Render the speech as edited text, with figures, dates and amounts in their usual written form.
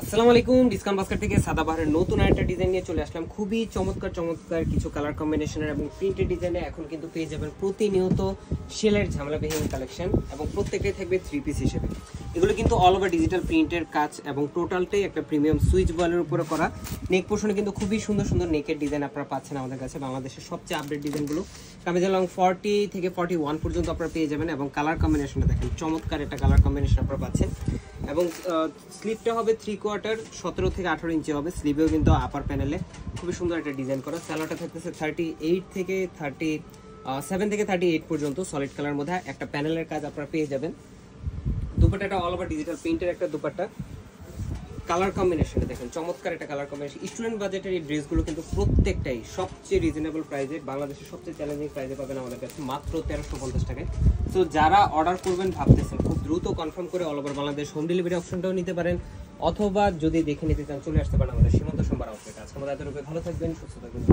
আসসালামু আলাইকুম। Discount basket থেকে সাদাবাহারের নতুন একটা ডিজাইন নিয়ে চলে আসলাম। খুবই চমৎকার চমৎকার কিছু কালার কম্বিনেশনের এবং প্রিন্টেড ডিজাইনে এখন কিন্তু পেয়ে যাবেন প্রতিনিয়ত সেলের ঝামেলাবিহীন কালেকশন এবং প্রত্যেকটাই থাকবে 3 পিস হিসেবে। এগুলো কিন্তু অল ওভার ডিজিটাল প্রিন্টের কাজ এবং টোটালটাই একটা প্রিমিয়াম সুইচ বয়েলের উপরে করা। নেক পোর্শনে কিন্তু খুবই সুন্দর সুন্দর নেকের ডিজাইন আপনারা পাচ্ছেন আমাদের কাছে। বাংলাদেশের সবচেয়ে আপডেট ডিজাইনগুলো কামিজ লং 40 থেকে 41 পর্যন্ত আপনারা পেয়ে যাবেন এবং কালার কম্বিনেশনটা দেখেন চমৎকার একটা কালার কম্বিনেশন আপনারা পাচ্ছেন। এবং স্লিপটা হবে 3/4 17 থেকে 18 ইঞ্চি হবে। স্লিভেও কিন্তু আপার প্যানেলে খুবই সুন্দর একটা ডিজাইন করা। স্যালোটা থাকতেছে 38 থেকে 37 থেকে 38 পর্যন্ত সলিড কালার মধ্যে একটা প্যানেলের কাজ আপনারা পেয়ে যাবেন। দুপাট্টাটা অল ওভার ডিজিটাল প্রিন্টের একটা দুপাট্টা। কালার কম্বিনেশনটা দেখেন চমৎকার একটা কালার কম্বিনেশন। স্টুডেন্ট বাজেটের এই ড্রেসগুলো কিন্তু প্রত্যেকটাই সবচেয়ে রিজনেবল প্রাইসে, বাংলাদেশের সবচেয়ে চ্যালেঞ্জিং প্রাইসে পাবেন আমাদের কাছে মাত্র 1350 টাকায়। তো যারা অর্ডার করবেন ভাবতেছেন খুব দ্রুত কনফার্ম করে all over Bangladesh home delivery অপশনটাও নিতে পারেন, অথবা যদি দেখে নিতে চান চলে আসতে পারেন আমাদের সীমান্ত সম্ভার আউটলেটে। আজকে আমাদের এতটুকু, ভালো থাকবেন, সুস্থ থাকবেন।